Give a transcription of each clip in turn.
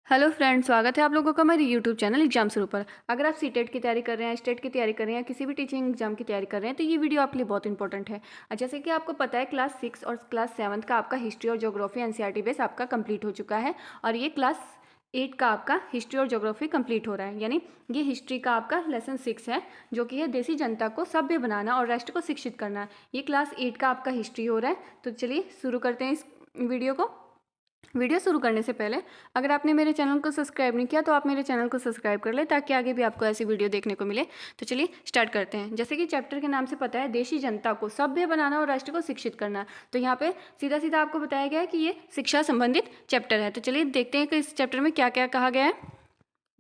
Hello friends, स्वागत है आप लोगों का हमारे यूट्यूब चैनल एग्जाम शुरू पर। अगर आप सीटेट की तैयारी कर रहे हैं, स्टेट की तैयारी कर रहे हैं, किसी भी टीचिंग एग्जाम की तैयारी कर रहे हैं तो ये वीडियो आपके लिए बहुत इंपॉर्टेंट है। जैसे कि आपको पता है, क्लास 6 और क्लास 7 का आपका हिस्ट्री और ज्योग्राफी एनसीईआरटी बेस आपका कंप्लीट हो चुका है और ये क्लास 8 का आपका हिस्ट्री और ज्योग्राफी कंप्लीट हो रहा है। यानी ये हिस्ट्री का आपका लेसन 6 है, जो कि है देसी जनता को सभ्य बनाना और राष्ट्र को शिक्षित करना। ये क्लास 8 का आपका हिस्ट्री हो रहा है। तो चलिए शुरू करते हैं इस वीडियो शुरू करने से पहले अगर आपने मेरे चैनल को सब्सक्राइब नहीं किया तो आप मेरे चैनल को सब्सक्राइब कर ले, ताकि आगे भी आपको ऐसी वीडियो देखने को मिले। तो चलिए स्टार्ट करते हैं। जैसे कि चैप्टर के नाम से पता है, देशी जनता को सभ्य बनाना और राष्ट्र को शिक्षित करना। तो यहाँ पे सीधा सीधा आपको बताया गया है कि ये शिक्षा संबंधित चैप्टर है। तो चलिए देखते हैं कि इस चैप्टर में क्या क्या कहा गया है।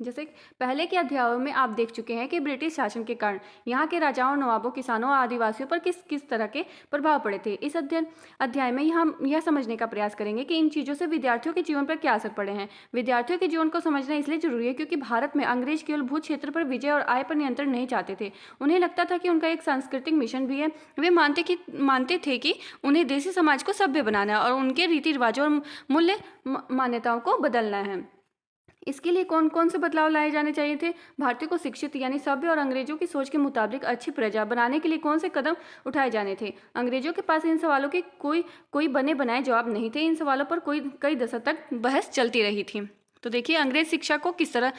जैसे पहले के अध्यायों में आप देख चुके हैं कि ब्रिटिश शासन के कारण यहाँ के राजाओं, नवाबों, किसानों और आदिवासियों पर किस किस तरह के प्रभाव पड़े थे। इस अध्याय में हम यह समझने का प्रयास करेंगे कि इन चीज़ों से विद्यार्थियों के जीवन पर क्या असर पड़े हैं। विद्यार्थियों के जीवन को समझना इसलिए जरूरी है क्योंकि भारत में अंग्रेज केवल भू क्षेत्र पर विजय और आय पर नियंत्रण नहीं चाहते थे। उन्हें लगता था कि उनका एक सांस्कृतिक मिशन भी है। वे मानते थे कि उन्हें देशी समाज को सभ्य बनाना और उनके रीति रिवाजों और मूल्य मान्यताओं को बदलना है। इसके लिए कौन कौन से बदलाव लाए जाने चाहिए थे। भारतीयों को शिक्षित यानी सभ्य और अंग्रेजों की सोच के मुताबिक अच्छी प्रजा बनाने के लिए कौन से कदम उठाए जाने थे। अंग्रेजों के पास इन सवालों के कोई बने बनाए जवाब नहीं थे। इन सवालों पर कई दशक तक बहस चलती रही थी। तो देखिए, अंग्रेज शिक्षा को किस तरह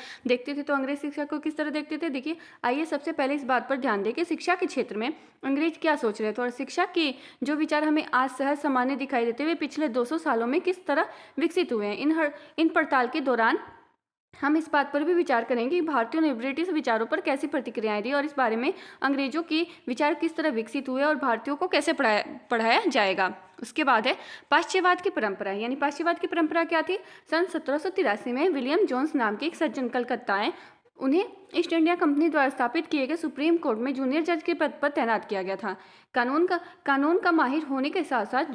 देखते थे। देखिए, आइए सबसे पहले इस बात पर ध्यान दें कि शिक्षा के क्षेत्र में अंग्रेज क्या सोच रहे थे और शिक्षा के जो विचार हमें आज सहज सामान्य दिखाई देते हुए पिछले 200 सालों में किस तरह विकसित हुए हैं। इन पड़ताल के दौरान हम इस बात पर भी विचार करेंगे कि भारतीयों ने ब्रिटिश विचारों पर कैसी प्रतिक्रियाएं दी और इस बारे में अंग्रेजों के विचार किस तरह विकसित हुए और भारतीयों को कैसे पढ़ाया जाएगा। उसके बाद है पाश्चात्यवाद की परंपरा। यानी पाश्चात्यवाद की परंपरा क्या थी। सन 1783 में विलियम जोन्स नाम के एक सज्जन कलकत्ता आए। उन्हें ईस्ट इंडिया कंपनी द्वारा स्थापित किए गए सुप्रीम कोर्ट में जूनियर जज के पद पर तैनात किया गया था। कानून का माहिर होने के साथ साथ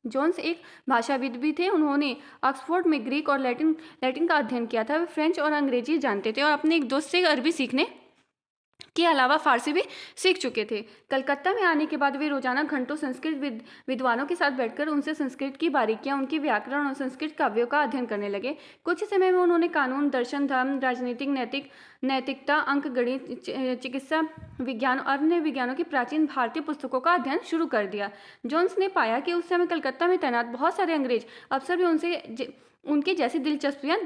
जोन्स एक भाषाविद भी थे। उन्होंने ऑक्सफोर्ड में ग्रीक और लैटिन का अध्ययन किया था। वे फ्रेंच और अंग्रेजी जानते थे और अपने एक दोस्त से अरबी सीखने के अलावा फारसी भी सीख चुके थे। कलकत्ता में आने के बाद वे रोजाना घंटों संस्कृत विद्वानों के साथ बैठकर उनसे संस्कृत की बारीकियां, उनकी व्याकरण और संस्कृत काव्यों का अध्ययन करने लगे। कुछ समय में उन्होंने कानून, दर्शन, धर्म, राजनीतिक, नैतिकता, अंक गणित, चिकित्सा विज्ञान और अन्य विज्ञानों की प्राचीन भारतीय पुस्तकों का अध्ययन शुरू कर दिया। जोन्स ने पाया कि उस समय कलकत्ता में तैनात बहुत सारे अंग्रेज अफसर भी उनके जैसी दिलचस्पियां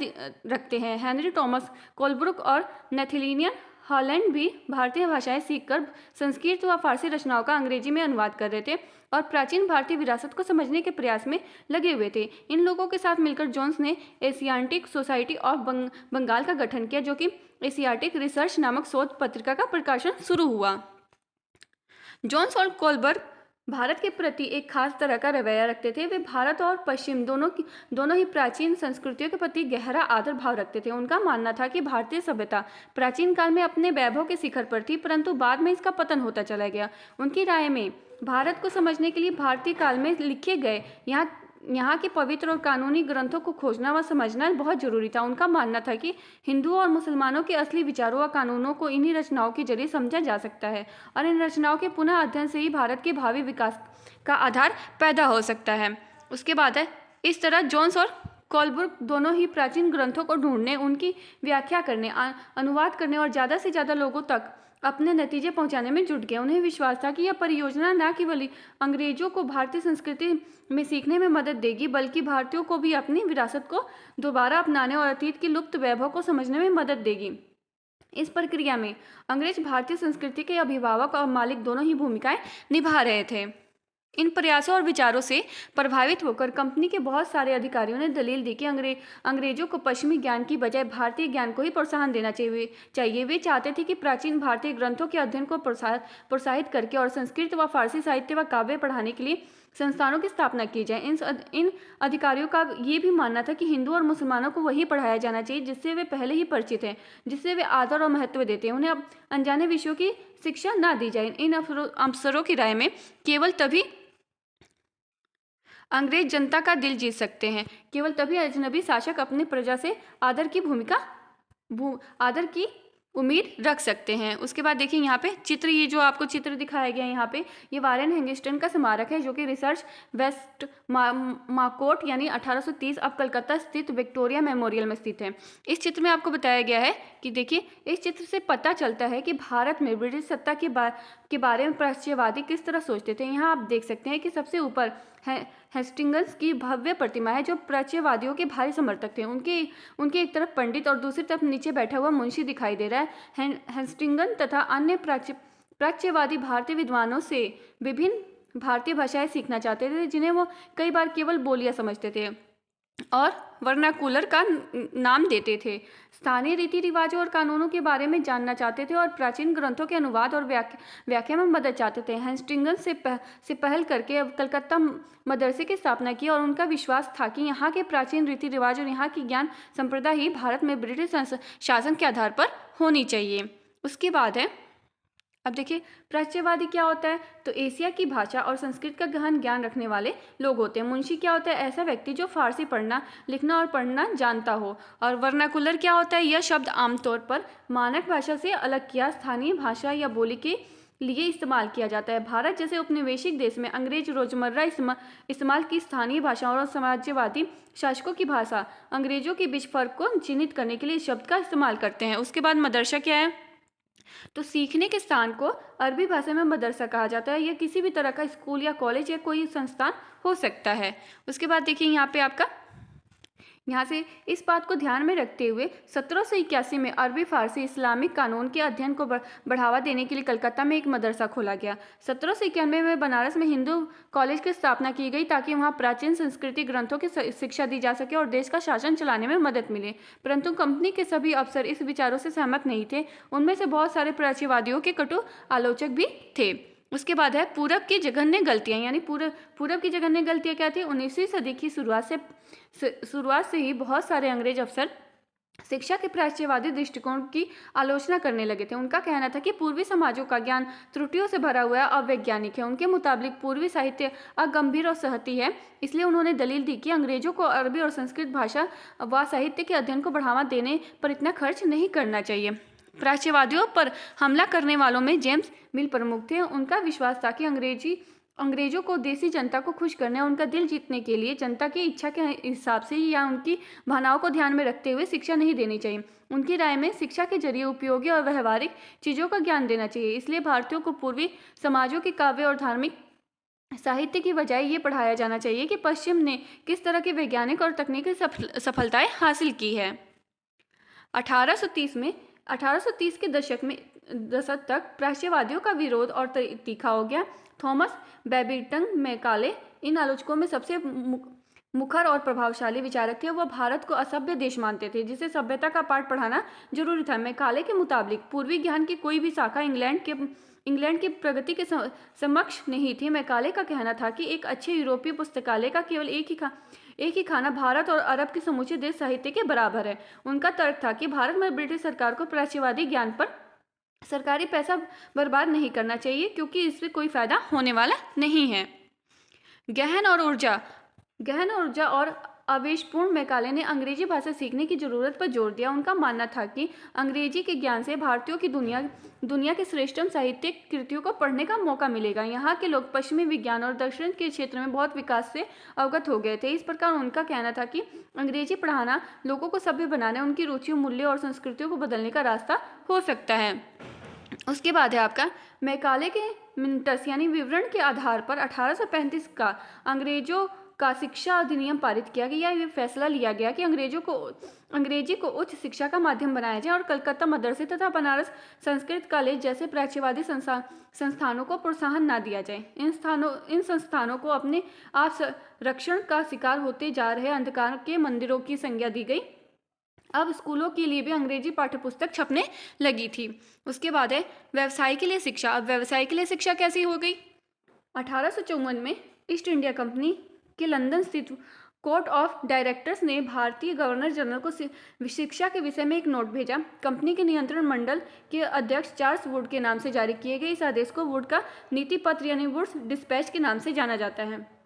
रखते हैं। हेनरी टॉमस कोलब्रुक और नेथुलियन हॉलैंड भी भारतीय भाषाएं सीखकर संस्कृत व फारसी रचनाओं का अंग्रेजी में अनुवाद कर रहे थे और प्राचीन भारतीय विरासत को समझने के प्रयास में लगे हुए थे। इन लोगों के साथ मिलकर जोन्स ने एशियाटिक सोसाइटी ऑफ बंगाल का गठन किया, जो कि एशियाटिक रिसर्च नामक शोध पत्रिका का प्रकाशन शुरू हुआ। जोन्स और कोलबर्ग भारत के प्रति एक खास तरह का रवैया रखते थे। वे भारत और पश्चिम दोनों ही प्राचीन संस्कृतियों के प्रति गहरा आदर भाव रखते थे। उनका मानना था कि भारतीय सभ्यता प्राचीन काल में अपने वैभव के शिखर पर थी, परंतु बाद में इसका पतन होता चला गया। उनकी राय में भारत को समझने के लिए भारतीय काल में लिखे गए यहाँ के पवित्र और कानूनी ग्रंथों को खोजना व समझना बहुत जरूरी था। उनका मानना था कि हिंदुओं और मुसलमानों के असली विचारों व कानूनों को इन्हीं रचनाओं के जरिए समझा जा सकता है और इन रचनाओं के पुनः अध्ययन से ही भारत के भावी विकास का आधार पैदा हो सकता है। उसके बाद है, इस तरह जोन्स और कोलब्रुक दोनों ही प्राचीन ग्रंथों को ढूंढने, उनकी व्याख्या करने, अनुवाद करने और ज़्यादा से ज़्यादा लोगों तक अपने नतीजे पहुंचाने में जुट गए। उन्हें विश्वास था कि यह परियोजना न केवल अंग्रेजों को भारतीय संस्कृति में सीखने में मदद देगी, बल्कि भारतीयों को भी अपनी विरासत को दोबारा अपनाने और अतीत के लुप्त वैभव को समझने में मदद देगी। इस प्रक्रिया में अंग्रेज भारतीय संस्कृति के अभिभावक और मालिक दोनों ही भूमिकाएं निभा रहे थे। इन प्रयासों और विचारों से प्रभावित होकर कंपनी के बहुत सारे अधिकारियों ने दलील दी कि अंग्रेजों को पश्चिमी ज्ञान की बजाय भारतीय ज्ञान को ही प्रोत्साहन देना चाहिए। वे चाहते थे कि प्राचीन भारतीय ग्रंथों के अध्ययन को प्रोत्साहित करके और संस्कृत व फारसी साहित्य व काव्य पढ़ाने के लिए संस्थानों की स्थापना की जाए। इन अधिकारियों का ये भी मानना था कि हिंदू और मुसलमानों को वही पढ़ाया जाना चाहिए जिससे वे पहले ही परिचित हैं, जिससे वे आदर और महत्व देते हैं। उन्हें अब अनजाने विषयों की शिक्षा ना दी जाए। इन अफसरों की राय में केवल तभी अंग्रेज जनता का दिल जीत सकते हैं, केवल तभी अजनबी शासक अपनी प्रजा से आदर की उम्मीद रख सकते हैं। उसके बाद देखिए यहाँ पे चित्र, ये जो आपको चित्र दिखाया गया है यहाँ पे, ये वारेन हेंगिस्टन का स्मारक है जो कि रिसर्च वेस्ट माकोट यानी 1830 अब कलकत्ता स्थित विक्टोरिया मेमोरियल में स्थित है। इस चित्र में आपको बताया गया है कि देखिए इस चित्र से पता चलता है कि भारत में ब्रिटिश सत्ता के बारे में प्राच्यवादी किस तरह सोचते थे। यहाँ आप देख सकते हैं कि सबसे ऊपर हेस्टिंग्स की भव्य प्रतिमा है जो प्राच्यवादियों के भारी समर्थक थे। उनके एक तरफ पंडित और दूसरी तरफ नीचे बैठा हुआ मुंशी दिखाई दे रहा है। हेस्टिंगन तथा अन्य प्राच्यवादी भारतीय विद्वानों से विभिन्न भारतीय भाषाएं सीखना चाहते थे जिन्हें वो कई बार केवल बोलियां समझते थे और वर्नाकुलर का नाम देते थे। स्थानीय रीति रिवाजों और कानूनों के बारे में जानना चाहते थे और प्राचीन ग्रंथों के अनुवाद और व्याख्या में मदद चाहते थे। हेस्टिंग्स से पहल करके कलकत्ता मदरसे की स्थापना की और उनका विश्वास था कि यहाँ के प्राचीन रीति रिवाज और यहाँ की ज्ञान संप्रदा ही भारत में ब्रिटिश शासन के आधार पर होनी चाहिए। उसके बाद है, अब देखिए प्राच्यवादी क्या होता है, तो एशिया की भाषा और संस्कृत का गहन ज्ञान रखने वाले लोग होते हैं। मुंशी क्या होता है, ऐसा व्यक्ति जो फारसी पढ़ना लिखना और पढ़ना जानता हो। और वर्नाकुलर क्या होता है, यह शब्द आमतौर पर मानक भाषा से अलग किया स्थानीय भाषा या बोली के लिए इस्तेमाल किया जाता है। भारत जैसे उपनिवेशिक देश में अंग्रेज रोजमर्रा इस्तेमाल की स्थानीय भाषाओं और समाजवादी शासकों की भाषा अंग्रेजों के बीच फर्क को चिन्हित करने के लिए इस शब्द का इस्तेमाल करते हैं। उसके बाद मदरसा क्या है, तो सीखने के स्थान को अरबी भाषा में मदरसा कहा जाता है। यह किसी भी तरह का स्कूल या कॉलेज या कोई संस्थान हो सकता है। उसके बाद देखिए यहाँ पे आपका, यहाँ से इस बात को ध्यान में रखते हुए 1781 में अरबी फारसी इस्लामिक कानून के अध्ययन को बढ़ावा देने के लिए कलकत्ता में एक मदरसा खोला गया। 1791 में बनारस में हिंदू कॉलेज की स्थापना की गई ताकि वहाँ प्राचीन संस्कृति ग्रंथों की शिक्षा दी जा सके और देश का शासन चलाने में मदद मिले। परंतु कंपनी के सभी अफसर इस विचारों से सहमत नहीं थे। उनमें से बहुत सारे प्राच्यवादियों के कटु आलोचक भी थे। उसके बाद है पूरब की जघन्य गलतियां, यानी पूरब की जघन्य गलतियां क्या थी। 19वीं सदी की शुरुआत से ही बहुत सारे अंग्रेज अफसर शिक्षा के प्राच्यवादी दृष्टिकोण की आलोचना करने लगे थे। उनका कहना था कि पूर्वी समाजों का ज्ञान त्रुटियों से भरा हुआ है, अवैज्ञानिक है। उनके मुताबिक पूर्वी साहित्य अगंभीर और सहती है। इसलिए उन्होंने दलील दी कि अंग्रेजों को अरबी और संस्कृत भाषा व साहित्य के अध्ययन को बढ़ावा देने पर इतना खर्च नहीं करना चाहिए। प्राच्यवादियों पर हमला करने वालों में जेम्स मिल प्रमुख थे। उनका विश्वास था कि अंग्रेजों को देसी जनता को खुश करने और उनका दिल जीतने के लिए जनता की इच्छा के हिसाब से या उनकी भावनाओं को ध्यान में रखते हुए शिक्षा नहीं देनी चाहिए। उनकी राय में शिक्षा के जरिए उपयोगी और व्यवहारिक चीज़ों का ज्ञान देना चाहिए। इसलिए भारतीयों को पूर्वी समाजों के काव्य और धार्मिक साहित्य की बजाय ये पढ़ाया जाना चाहिए कि पश्चिम ने किस तरह की वैज्ञानिक और तकनीकी सफलताएं हासिल की है। 1830 के दशक तक प्राच्यवादियों का विरोध और तीखा हो गया। थॉमस बेबिंगटन मैकाले इन आलोचकों में सबसे मुखर और प्रभावशाली विचारक थे। वह भारत को असभ्य देश मानते थे जिसे सभ्यता का पाठ पढ़ाना जरूरी था। मैकाले के मुताबिक पूर्वी ज्ञान की कोई भी शाखा इंग्लैंड की प्रगति के समक्ष नहीं थी। मैकाले का कहना था कि एक अच्छे यूरोपीय पुस्तकालय का केवल एक ही खाना भारत और अरब के समूचे देश साहित्य के बराबर है। उनका तर्क था कि भारत में ब्रिटिश सरकार को प्राच्यवादी ज्ञान पर सरकारी पैसा बर्बाद नहीं करना चाहिए क्योंकि इससे कोई फायदा होने वाला नहीं है। गहन और ऊर्जा और आवेशपूर्ण मैकाले ने अंग्रेजी भाषा सीखने की जरूरत पर जोर दिया। उनका मानना था कि अंग्रेजी के ज्ञान से भारतीयों की दुनिया के श्रेष्ठतम साहित्यिक कृतियों को पढ़ने का मौका मिलेगा। यहाँ के लोग पश्चिमी विज्ञान और दर्शन के क्षेत्र में बहुत विकास से अवगत हो गए थे। इस प्रकार उनका कहना था कि अंग्रेजी पढ़ाना लोगों को सभ्य बनाने, उनकी रुचियों, मूल्यों और संस्कृतियों को बदलने का रास्ता हो सकता है। उसके बाद है आपका मैकाले के मिनट्स यानी विवरण के आधार पर 1835 का अंग्रेजों का शिक्षा अधिनियम पारित किया गया। यह फैसला लिया गया कि अंग्रेजी को उच्च शिक्षा का माध्यम बनाया जाए और कलकत्ता मदरसे तथा बनारस संस्कृत कॉलेज जैसे प्राच्यवादी संस्थानों को प्रोत्साहन न दिया जाए। इन संस्थानों को अपने आप रक्षण का शिकार होते जा रहे अंधकार के मंदिरों की संज्ञा दी गई। अब स्कूलों के लिए भी अंग्रेजी पाठ्यपुस्तक छपने लगी थी। उसके बाद है व्यवसाय के लिए शिक्षा। अब व्यवसाय के लिए शिक्षा कैसी हो गई। 1854 में ईस्ट इंडिया कंपनी के लंदन स्थित कोर्ट ऑफ डायरेक्टर्स ने भारतीय गवर्नर जनरल को शिक्षा के विषय में एक नोट भेजा। कंपनी के नियंत्रण मंडल के अध्यक्ष चार्ल्स वुड के नाम से जारी किए गए इस आदेश को वुड का नीति पत्र यानी वुड्स डिस्पैच के नाम से जाना जाता है।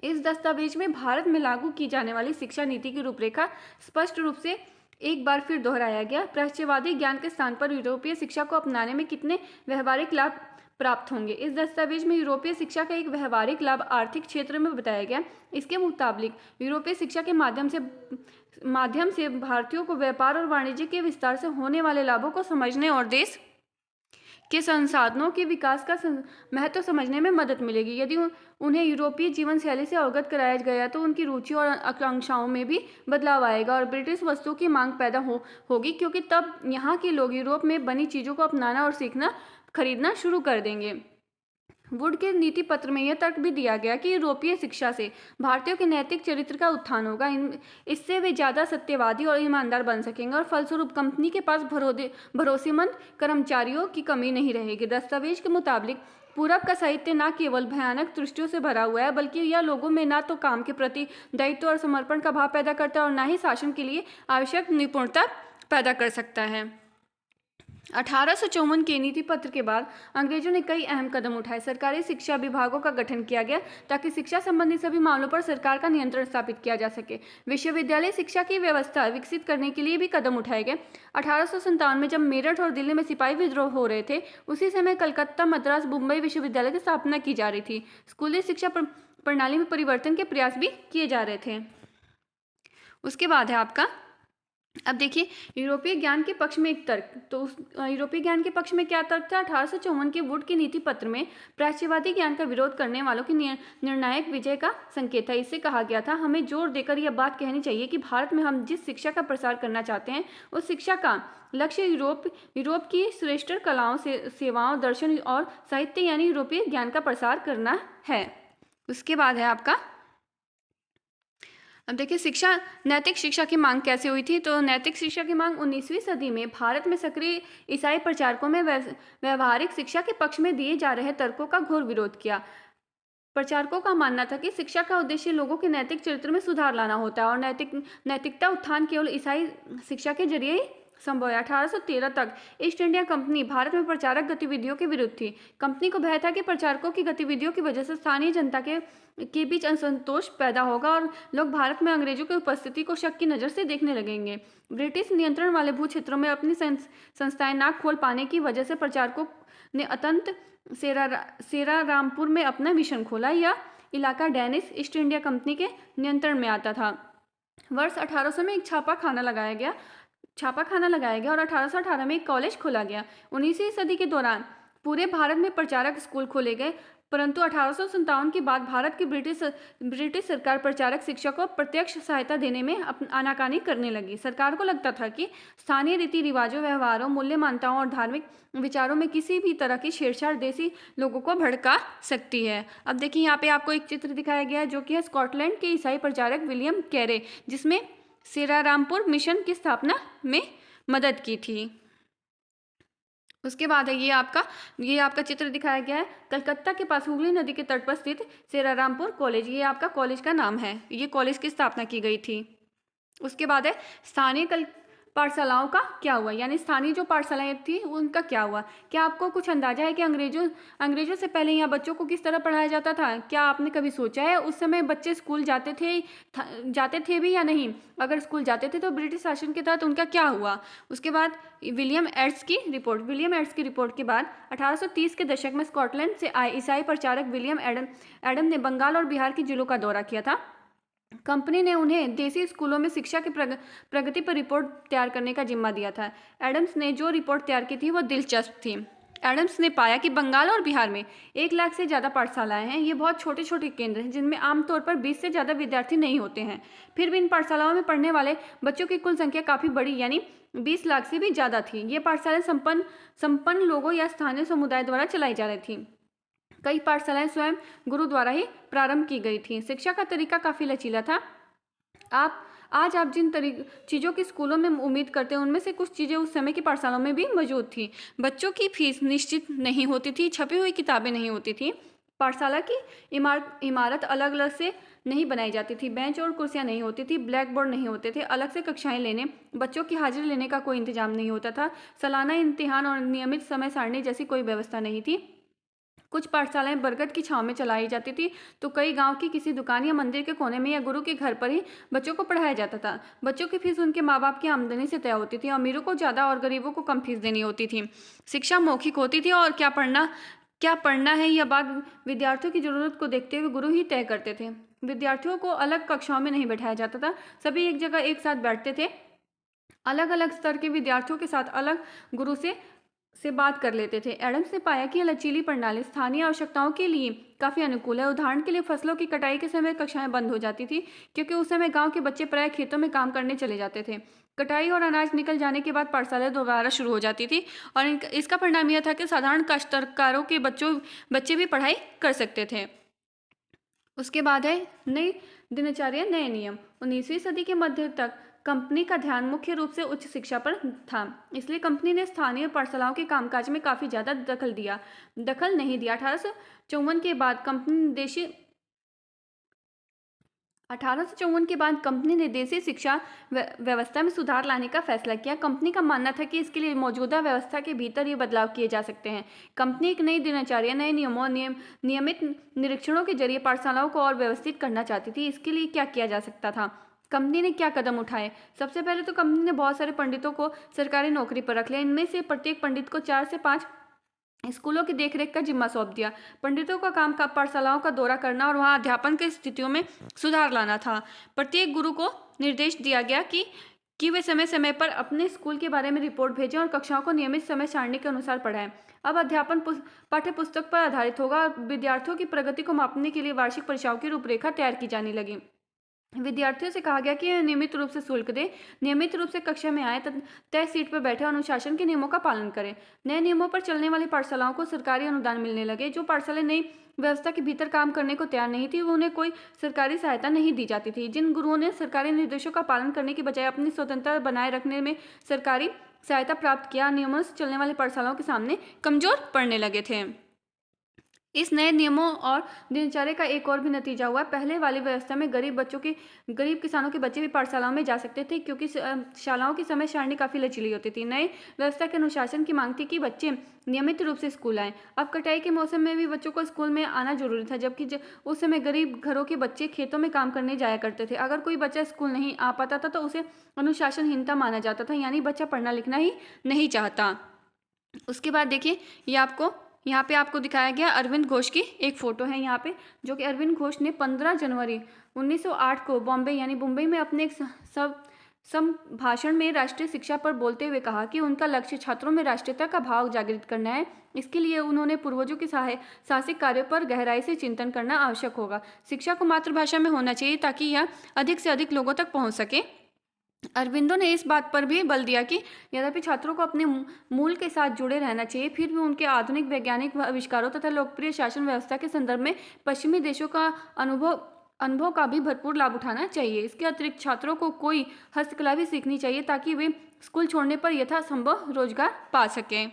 इस दस्तावेज में भारत में लागू की जाने वाली शिक्षा नीति की रूपरेखा स्पष्ट रूप से एक बार फिर दोहराया गया। प्राच्यवादी ज्ञान के स्थान पर यूरोपीय शिक्षा को अपनाने में कितने व्यवहारिक लाभ प्राप्त होंगे। इस दस्तावेज में यूरोपीय शिक्षा का एक व्यवहारिक लाभ आर्थिक क्षेत्र में बताया गया। इसके मुताबिक यूरोपीय शिक्षा के माध्यम से भारतीयों को व्यापार और वाणिज्य के विस्तार से होने वाले लाभों को समझने और देश के संसाधनों के विकास का महत्व समझने में मदद मिलेगी। यदि उन्हें यूरोपीय जीवन शैली से अवगत कराया गया तो उनकी रुचि और आकांक्षाओं में भी बदलाव आएगा और ब्रिटिश वस्तुओं की मांग पैदा होगी, क्योंकि तब यहाँ के लोग यूरोप में बनी चीज़ों को अपनाना और सीखना खरीदना शुरू कर देंगे। वुड के नीति पत्र में यह तर्क भी दिया गया कि यूरोपीय शिक्षा से भारतीयों के नैतिक चरित्र का उत्थान होगा। इससे वे ज़्यादा सत्यवादी और ईमानदार बन सकेंगे और फलस्वरूप कंपनी के पास भरोसेमंद कर्मचारियों की कमी नहीं रहेगी। दस्तावेज के मुताबिक पूरब का साहित्य न केवल भयानक दृष्टियों से भरा हुआ है, बल्कि यह लोगों में न तो काम के प्रति दायित्व और समर्पण का भाव पैदा करता है और न ही शासन के लिए आवश्यक निपुणता पैदा कर सकता है। 1854 के नीति पत्र के बाद अंग्रेजों ने कई अहम कदम उठाए। सरकारी शिक्षा विभागों का गठन किया गया ताकि शिक्षा संबंधी सभी मामलों पर सरकार का नियंत्रण स्थापित किया जा सके। विश्वविद्यालय शिक्षा की व्यवस्था विकसित करने के लिए भी कदम उठाए गए। 1857 में जब मेरठ और दिल्ली में सिपाही विद्रोह हो रहे थे, उसी समय कलकत्ता, मद्रास, मुंबई विश्वविद्यालय की स्थापना की जा रही थी। स्कूली शिक्षा प्रणाली में परिवर्तन के प्रयास भी किए जा रहे थे। उसके बाद है आपका, अब देखिए यूरोपीय ज्ञान के पक्ष में एक तर्क। तो यूरोपीय ज्ञान के पक्ष में क्या तर्क था? 1854 के वुड के नीति पत्र में प्राच्यवादी ज्ञान का विरोध करने वालों की निर्णायक विजय का संकेत था। इससे कहा गया था, हमें जोर देकर यह बात कहनी चाहिए कि भारत में हम जिस शिक्षा का प्रसार करना चाहते हैं उस शिक्षा का लक्ष्य यूरोप की श्रेष्ठ कलाओं, सेवाओं, दर्शन और साहित्य यानी यूरोपीय ज्ञान का प्रसार करना है। उसके बाद है आपका, अब देखिए नैतिक शिक्षा की मांग कैसे हुई थी। तो नैतिक शिक्षा की मांग 19वीं सदी में भारत में सक्रिय ईसाई प्रचारकों में व्यवहारिक शिक्षा के पक्ष में दिए जा रहे तर्कों का घोर विरोध किया। प्रचारकों का मानना था कि शिक्षा का उद्देश्य लोगों के नैतिक चरित्र में सुधार लाना होता है और नैतिकता उत्थान केवल ईसाई शिक्षा के जरिए ही संभव है। 1813 तक ईस्ट इंडिया कंपनी भारत में प्रचारक गतिविधियों के विरुद्ध थी। कंपनी को भय था कि प्रचारकों की गतिविधियों की वजह से स्थानीय जनता के बीच असंतोष पैदा होगा और लोग भारत में अंग्रेजों की उपस्थिति को शक की नज़र से देखने लगेंगे। ब्रिटिश नियंत्रण वाले भू क्षेत्रों में अपनी संस्थाएं ना खोल पाने की वजह से प्रचारकों ने अतंत सेरारामपुर में अपना मिशन खोला। यह इलाका डेनिश ईस्ट इंडिया कंपनी के नियंत्रण में आता था। वर्ष 1800 में एक छापाखाना लगाया गया और 1818 में एक कॉलेज खोला गया। 19वीं सदी के दौरान पूरे भारत में प्रचारक स्कूल खोले गए, परंतु 1857 के बाद भारत की ब्रिटिश सरकार प्रचारक शिक्षा को प्रत्यक्ष सहायता देने में आनाकानी करने लगी। सरकार को लगता था कि स्थानीय रीति रिवाजों, व्यवहारों, मूल्य मान्यताओं और धार्मिक विचारों में किसी भी तरह की छेड़छाड़ देसी लोगों को भड़का सकती है। अब देखिए यहाँ पे आपको एक चित्र दिखाया गया है जो कि है स्कॉटलैंड के ईसाई प्रचारक विलियम कैरे, जिसमें सेरारामपुर मिशन की स्थापना में मदद की थी। उसके बाद है ये आपका चित्र दिखाया गया है कलकत्ता के पास हुगली नदी के तट पर स्थित सेरारामपुर कॉलेज। ये आपका कॉलेज का नाम है। ये कॉलेज की स्थापना की गई थी। उसके बाद है स्थानीय पाठशालाओं का क्या हुआ, यानी स्थानीय जो पाठशालाएं थी उनका क्या हुआ। क्या आपको कुछ अंदाजा है कि अंग्रेजों से पहले यहाँ बच्चों को किस तरह पढ़ाया जाता था? क्या आपने कभी सोचा है उस समय बच्चे स्कूल जाते थे भी या नहीं? अगर स्कूल जाते थे तो ब्रिटिश शासन के तहत उनका क्या हुआ? उसके बाद विलियम एड्स की रिपोर्ट के बाद 1830 के दशक में स्कॉटलैंड से आए ईसाई प्रचारक विलियम एडम ने बंगाल और बिहार की जिलों का दौरा किया था। कंपनी ने उन्हें देसी स्कूलों में शिक्षा की प्रगति पर रिपोर्ट तैयार करने का जिम्मा दिया था। एडम्स ने जो रिपोर्ट तैयार की थी वो दिलचस्प थी। एडम्स ने पाया कि बंगाल और बिहार में 1 लाख से ज़्यादा पाठशालाएं हैं। ये बहुत छोटे छोटे केंद्र हैं जिनमें आमतौर पर 20 से ज़्यादा विद्यार्थी नहीं होते हैं। फिर भी इन पाठशालाओं में पढ़ने वाले बच्चों की कुल संख्या काफ़ी बड़ी, यानी 20 लाख से भी ज़्यादा थी। ये पाठशालाएं संपन्न लोगों या स्थानीय समुदाय द्वारा चलाई जा रही थी। कई पाठशालाएं स्वयं गुरु द्वारा ही प्रारंभ की गई थी। शिक्षा का तरीका काफ़ी लचीला था। आज आप जिन चीज़ों की स्कूलों में उम्मीद करते हैं उनमें से कुछ चीज़ें उस समय की पाठशालाओं में भी मौजूद थी। बच्चों की फीस निश्चित नहीं होती थी, छपी हुई किताबें नहीं होती थी, पाठशाला की इमारत अलग अलग से नहीं बनाई जाती थी, बेंच और कुर्सियां नहीं होती थी, ब्लैक बोर्ड नहीं होते थे, अलग से कक्षाएं लेने, बच्चों की हाजिरी लेने का कोई इंतजाम नहीं होता था, सालाना इम्तिहान और नियमित समय सारणी जैसी कोई व्यवस्था नहीं थी। कुछ पाठशालाएं बरगद की छांव में चलाई जाती थी, तो कई गांव की किसी दुकान या मंदिर के कोने में या गुरु के घर पर ही बच्चों को पढ़ाया जाता था। बच्चों की फीस उनके माँ बाप की आमदनी से तय होती थी। अमीरों को ज़्यादा और गरीबों को कम फीस देनी होती थी। शिक्षा मौखिक होती थी और क्या पढ़ना है यह बात विद्यार्थियों की जरूरत को देखते हुए गुरु ही तय करते थे। विद्यार्थियों को अलग कक्षाओं में नहीं बैठाया जाता था, सभी एक जगह एक साथ बैठते थे। अलग अलग स्तर के विद्यार्थियों के साथ अलग गुरु से बात कर लेते थे। एडम्स ने पाया कि यह लचीली प्रणाली स्थानीय आवश्यकताओं के लिए काफ़ी अनुकूल है। उदाहरण के लिए फसलों की कटाई के समय कक्षाएं बंद हो जाती थी, क्योंकि उस समय गांव के बच्चे प्रायः खेतों में काम करने चले जाते थे। कटाई और अनाज निकल जाने के बाद पाठशाला दोबारा शुरू हो जाती थी, और इसका परिणाम यह था कि साधारण काश्तकारों के बच्चे भी पढ़ाई कर सकते थे। उसके बाद है नई दिनचर्या, नए नियम। 19वीं सदी के मध्य तक कंपनी का ध्यान मुख्य रूप से उच्च शिक्षा पर था, इसलिए कंपनी ने स्थानीय पाठशालाओं के कामकाज में काफ़ी ज़्यादा दखल नहीं दिया। 1854 के बाद कंपनी ने देसी शिक्षा व्यवस्था में सुधार लाने का फैसला किया। कंपनी का मानना था कि इसके लिए मौजूदा व्यवस्था के भीतर ये बदलाव किए जा सकते हैं। कंपनी एक नई दिनचर्या, नए नियमों और नियमित निरीक्षणों के जरिए पाठशालाओं को और व्यवस्थित करना चाहती थी। इसके लिए क्या किया जा सकता था? कंपनी ने क्या कदम उठाए? सबसे पहले तो कंपनी ने बहुत सारे पंडितों को सरकारी नौकरी पर रख लिया। इनमें से प्रत्येक पंडित को 4 से 5 स्कूलों की देखरेख का जिम्मा सौंप दिया। पंडितों का काम पाठशालाओं का दौरा करना और वहां अध्यापन की स्थितियों में सुधार लाना था। प्रत्येक गुरु को निर्देश दिया गया कि वे समय समय पर अपने स्कूल के बारे में रिपोर्ट भेजें और कक्षाओं को नियमित समय सारणी के अनुसार पढ़ाएं। अब अध्यापन पाठ्य पुस्तक पर आधारित होगा और विद्यार्थियों की प्रगति को मापने के लिए वार्षिक परीक्षाओं की रूपरेखा तैयार की जाने लगी। विद्यार्थियों से कहा गया कि वे नियमित रूप से शुल्क दें, नियमित रूप से कक्षा में आए, तय सीट पर बैठे और अनुशासन के नियमों का पालन करें। नए नियमों पर चलने वाली पाठशालाओं को सरकारी अनुदान मिलने लगे। जो पाठशालाएं नई व्यवस्था के भीतर काम करने को तैयार नहीं थी, उन्हें कोई सरकारी सहायता नहीं दी जाती थी। जिन गुरुओं ने सरकारी निर्देशों का पालन करने की बजाय अपनी स्वतंत्रता बनाए रखने में सरकारी सहायता प्राप्त किया, नियमों से चलने वाली पाठशालाओं के सामने कमजोर पड़ने लगे थे। इस नए नियमों और दिनचर्या का एक और भी नतीजा हुआ। पहले वाली व्यवस्था में गरीब किसानों के बच्चे भी पाठशालाओं में जा सकते थे, क्योंकि शालाओं की समय सारणी काफ़ी लचीली होती थी। नए व्यवस्था के अनुशासन की मांग थी कि बच्चे नियमित रूप से स्कूल आएं। अब कटाई के मौसम में भी बच्चों को स्कूल में आना जरूरी था, जबकि उस समय गरीब घरों के बच्चे खेतों में काम करने जाया करते थे। अगर कोई बच्चा स्कूल नहीं आ पाता था तो उसे अनुशासनहीनता माना जाता था, यानी बच्चा पढ़ना लिखना ही नहीं चाहता। उसके बाद देखिए, यहाँ पे आपको दिखाया गया अरविंद घोष की एक फ़ोटो है यहाँ पे, जो कि अरविंद घोष ने 15 जनवरी 1908 को मुंबई में अपने एक संभाषण में राष्ट्रीय शिक्षा पर बोलते हुए कहा कि उनका लक्ष्य छात्रों में राष्ट्रीयता का भाव जागृत करना है। इसके लिए उन्होंने पूर्वजों के साहसिक कार्यों पर गहराई से चिंतन करना आवश्यक होगा। शिक्षा को मातृभाषा में होना चाहिए ताकि यह अधिक से अधिक लोगों तक पहुँच सके। अरविंदो ने इस बात पर भी बल दिया कि यद्यपि छात्रों को अपने मूल के साथ जुड़े रहना चाहिए, फिर भी उनके आधुनिक वैज्ञानिक आविष्कारों तथा लोकप्रिय शासन व्यवस्था के संदर्भ में पश्चिमी देशों का अनुभव का भी भरपूर लाभ उठाना चाहिए। इसके अतिरिक्त छात्रों को कोई हस्तकला भी सीखनी चाहिए ताकि वे स्कूल छोड़ने पर यथासंभव रोजगार पा सकें।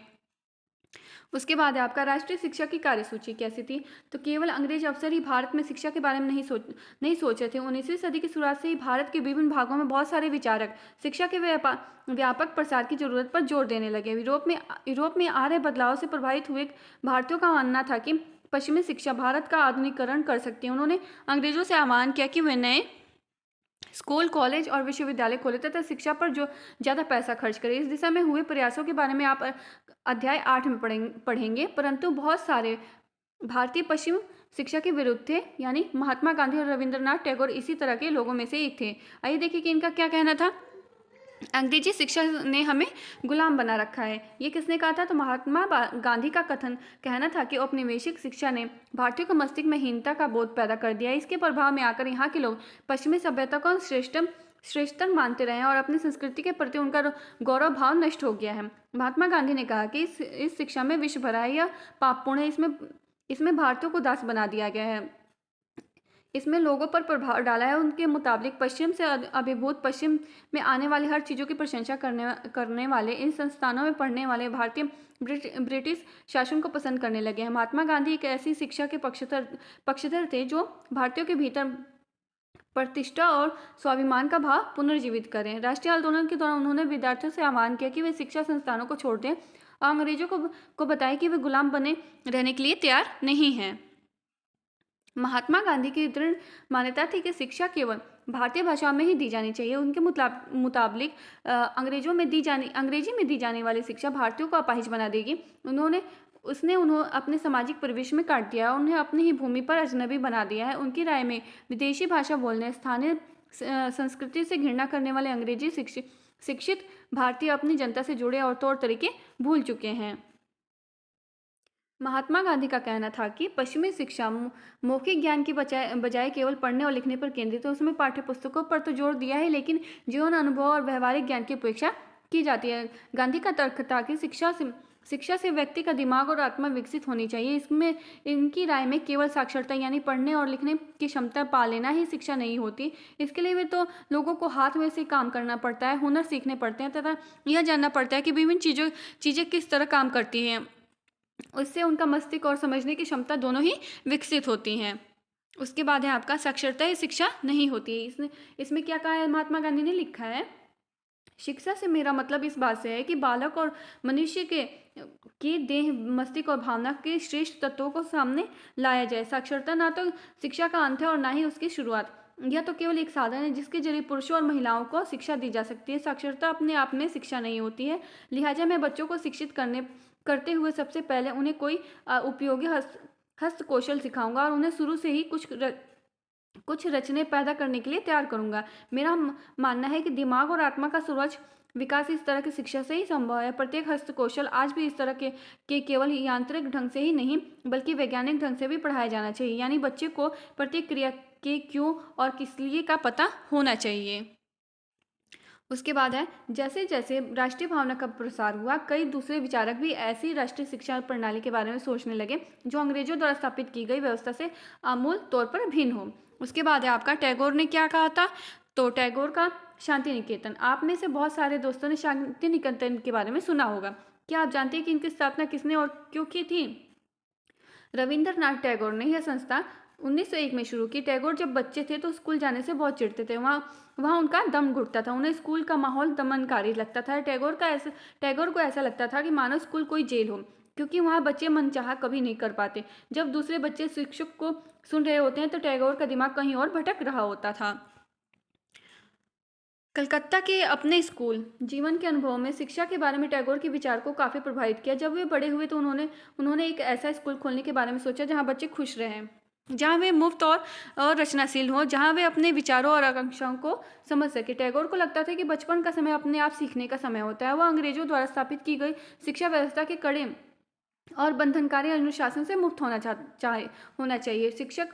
उसके बाद है आपका राष्ट्रीय शिक्षा की कार्यसूची कैसी थी? तो केवल अंग्रेज अफसर ही भारत में शिक्षा के बारे में नहीं सोचे थे। 19वीं सदी की शुरुआत से ही भारत के विभिन्न भागों में बहुत सारे विचारक शिक्षा के व्यापक प्रसार की जरूरत पर जोर देने लगे। यूरोप में आ रहे बदलाव से प्रभावित हुए भारतीयों का मानना था कि पश्चिमी शिक्षा भारत का आधुनिकीकरण कर सकती है। उन्होंने अंग्रेजों से आह्वान किया कि वे नए स्कूल, कॉलेज और विश्वविद्यालय खोले तथा शिक्षा पर जो ज़्यादा पैसा खर्च करे। इस दिशा में हुए प्रयासों के बारे में आप अध्याय 8 में पढ़ेंगे, परंतु बहुत सारे भारतीय पश्चिम शिक्षा के विरुद्ध थे, यानी महात्मा गांधी और रविंद्रनाथ टैगोर इसी तरह के लोगों में से एक थे। आइए देखिए कि इनका क्या कहना था। अंग्रेजी शिक्षा ने हमें गुलाम बना रखा है, ये किसने कहा था? तो महात्मा गांधी का कहना था कि औपनिवेशिक शिक्षा ने भारतीयों के मस्तिष्क में हीनता का बोध पैदा कर दिया। इसके प्रभाव में आकर यहाँ के लोग पश्चिमी सभ्यता को श्रेष्ठतम मानते रहे और अपनी संस्कृति के प्रति उनका गौरव भाव नष्ट हो गया है। महात्मा गांधी ने कहा कि इस शिक्षा में विष भरा है या पापपूर्ण है, इसमें भारतीयों को दास बना दिया गया है, इसमें लोगों पर प्रभाव डाला है। उनके मुताबिक पश्चिम से अभिभूत, पश्चिम में आने वाली हर चीज़ों की प्रशंसा करने वाले इन संस्थानों में पढ़ने वाले भारतीय ब्रिटिश शासन को पसंद करने लगे हैं। महात्मा गांधी एक ऐसी शिक्षा के पक्षधर थे जो भारतीयों के भीतर प्रतिष्ठा और स्वाभिमान का भाव पुनर्जीवित करें। राष्ट्रीय आंदोलन के दौरान उन्होंने विद्यार्थियों से आह्वान किया कि वे शिक्षा संस्थानों को छोड़ दें और अंग्रेजों को बताया कि वे गुलाम बने रहने के लिए तैयार नहीं हैं। महात्मा गांधी की दृढ़ मान्यता थी कि शिक्षा केवल भारतीय भाषा में ही दी जानी चाहिए। उनके मुताबिक अंग्रेजी में दी जाने वाली शिक्षा भारतीयों को अपाहिज बना देगी। उसने उन्हें अपने सामाजिक परिवेश में काट दिया, उन्हें अपनी ही भूमि पर अजनबी बना दिया है। उनकी राय में विदेशी भाषा बोलने, स्थानीय संस्कृति से घृणा करने वाले अंग्रेजी शिक्षित भारतीय अपनी जनता से जुड़े और तौर तरीके भूल चुके हैं। महात्मा गांधी का कहना था कि पश्चिमी शिक्षा मौखिक ज्ञान की बजाय केवल पढ़ने और लिखने पर केंद्रित है। उसमें पाठ्य पुस्तकों पर तो जोर दिया है, लेकिन जीवन अनुभव और व्यवहारिक ज्ञान की उपेक्षा की जाती है। गांधी का तर्क था कि शिक्षा से व्यक्ति का दिमाग और आत्मा विकसित होनी चाहिए। इसमें इनकी राय में केवल साक्षरता यानी पढ़ने और लिखने की क्षमता पा लेना ही शिक्षा नहीं होती। इसके लिए वे तो लोगों को हाथ में से काम करना पड़ता है, हुनर सीखने पड़ते हैं तथा यह जानना पड़ता है कि विभिन्न चीज़ें किस तरह काम करती हैं। उससे उनका मस्तिष्क और समझने की क्षमता दोनों ही विकसित होती हैं। उसके बाद है आपका साक्षरता ही शिक्षा नहीं होती है। इसमें क्या कहा है, महात्मा गांधी ने लिखा है, शिक्षा से मेरा मतलब इस बात से है कि बालक और मनुष्य के देह, मस्तिष्क और भावना के श्रेष्ठ तत्वों को सामने लाया जाए। साक्षरता ना तो शिक्षा का अंत है और ना ही उसकी शुरुआत। यह तो केवल एक साधन है जिसके जरिए पुरुषों और महिलाओं को शिक्षा दी जा सकती है। साक्षरता अपने आप में शिक्षा नहीं होती है। लिहाजा मैं बच्चों को शिक्षित करते हुए सबसे पहले उन्हें कोई उपयोगी हस्त कौशल सिखाऊंगा और उन्हें शुरू से ही कुछ रचने पैदा करने के लिए तैयार करूंगा। मेरा मानना है कि दिमाग और आत्मा का सर्वोच्च विकास इस तरह की शिक्षा से ही संभव है। प्रत्येक हस्तकौशल आज भी इस तरह के केवल यांत्रिक ढंग से ही नहीं बल्कि वैज्ञानिक ढंग से भी पढ़ाया जाना चाहिए। यानी बच्चे को प्रत्येक क्रिया के क्यों और किस लिए का पता होना चाहिए। उसके बाद है, जैसे जैसे राष्ट्रीय भावना का प्रसार हुआ, कई दूसरे विचारक भी ऐसी राष्ट्रीय शिक्षा प्रणाली के बारे में सोचने लगे जो अंग्रेजों द्वारा स्थापित की गई व्यवस्था से आमूल तौर पर भिन्न हो। उसके बाद है आपका, टैगोर ने क्या कहा था। तो टैगोर का शांति निकेतन, आप में से बहुत सारे दोस्तों ने शांति निकेतन के बारे में सुना होगा। क्या आप जानते हैं कि इनकी स्थापना किसने और क्यों की थी? रविंद्रनाथ टैगोर ने यह संस्था 1901 में शुरू की। टैगोर जब बच्चे थे तो स्कूल जाने से बहुत चिढ़ते थे। वहाँ उनका दम घुटता था। उन्हें स्कूल का माहौल दमनकारी लगता था। टैगोर को ऐसा लगता था कि मानो स्कूल कोई जेल हो, क्योंकि वहाँ बच्चे मनचाहा कभी नहीं कर पाते। जब दूसरे बच्चे शिक्षक को सुन रहे होते हैं तो टैगोर का दिमाग कहीं और भटक रहा होता था। कलकत्ता के अपने स्कूल जीवन के अनुभव में शिक्षा के बारे में टैगोर के विचार को काफ़ी प्रभावित किया। जब वे बड़े हुए तो उन्होंने एक ऐसा स्कूल खोलने के बारे में सोचा जहाँ बच्चे खुश रहें, जहाँ वे मुफ्त और रचनाशील हों, जहाँ वे अपने विचारों और आकांक्षाओं को समझ सके। टैगोर को लगता था कि बचपन का समय अपने आप सीखने का समय होता है। वह अंग्रेजों द्वारा स्थापित की गई शिक्षा व्यवस्था के कड़े और बंधनकारी अनुशासन से मुक्त होना चाहिए। शिक्षक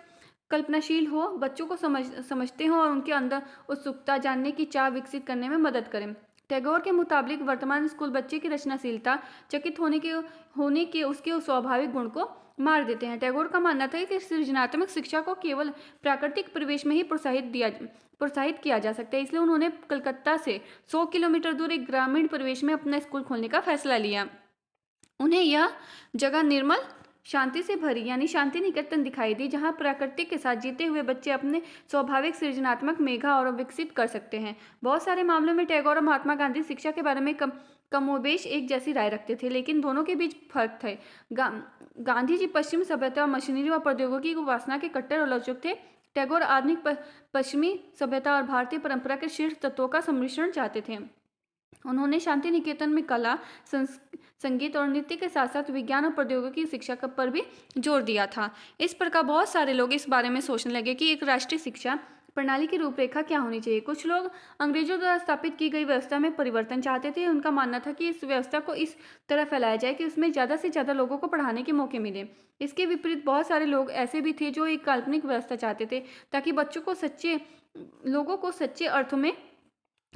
कल्पनाशील हो, बच्चों को समझते हों और उनके अंदर उत्सुकता, जानने की चाह विकसित करने में मदद करें। टैगोर के मुताबिक वर्तमान स्कूल बच्चे की रचनाशीलता, चकित होने के उसके स्वाभाविक गुण को मार देते हैं। टैगोर का मानना था कि सृजनात्मक शिक्षा को केवल प्राकृतिक परिवेश में ही प्रोत्साहित किया जा सकता है। इसलिए उन्होंने कलकत्ता से 100 किलोमीटर दूर एक ग्रामीण परिवेश में अपना स्कूल खोलने का फैसला लिया। उन्हें यह जगह निर्मल शांति से भरी यानी शांति निकेतन दिखाई दी, जहाँ प्रकृति के साथ जीते हुए बच्चे अपने स्वाभाविक सृजनात्मक मेघा और विकसित कर सकते हैं। बहुत सारे मामलों में टैगोर और महात्मा गांधी शिक्षा के बारे में कमोबेश एक जैसी राय रखते थे, लेकिन दोनों के बीच फर्क थे। गांधी जी पश्चिमी सभ्यता, मशीनरी व प्रौद्योगिकी की उपासना के कट्टर आलोचक थे। टैगोर आधुनिक पश्चिमी सभ्यता और भारतीय परंपरा के शीर्ष तत्वों का सम्मिश्रण चाहते थे। उन्होंने शांति निकेतन में कला, संगीत और नृत्य के साथ साथ विज्ञान और प्रौद्योगिकी शिक्षा पर भी जोर दिया था। इस प्रकार बहुत सारे लोग इस बारे में सोचने लगे कि एक राष्ट्रीय शिक्षा प्रणाली की रूपरेखा क्या होनी चाहिए। कुछ लोग अंग्रेजों द्वारा स्थापित की गई व्यवस्था में परिवर्तन चाहते थे। उनका मानना था कि इस व्यवस्था को इस तरह फैलाया जाए कि उसमें ज़्यादा से ज़्यादा लोगों को पढ़ाने के मौके मिले। इसके विपरीत बहुत सारे लोग ऐसे भी थे जो एक काल्पनिक व्यवस्था चाहते थे, ताकि लोगों को सच्चे अर्थों में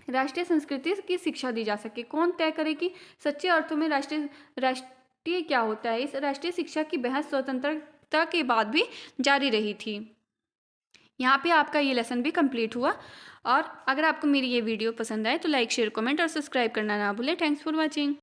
राष्ट्रीय संस्कृति की शिक्षा दी जा सके। कौन तय करे कि सच्चे अर्थों में राष्ट्रीय क्या होता है? इस राष्ट्रीय शिक्षा की बहस स्वतंत्रता के बाद भी जारी रही थी। यहाँ पे आपका ये लेसन भी कंप्लीट हुआ। और अगर आपको मेरी ये वीडियो पसंद आए तो लाइक, शेयर, कमेंट और सब्सक्राइब करना ना भूलें। Thanks for watching.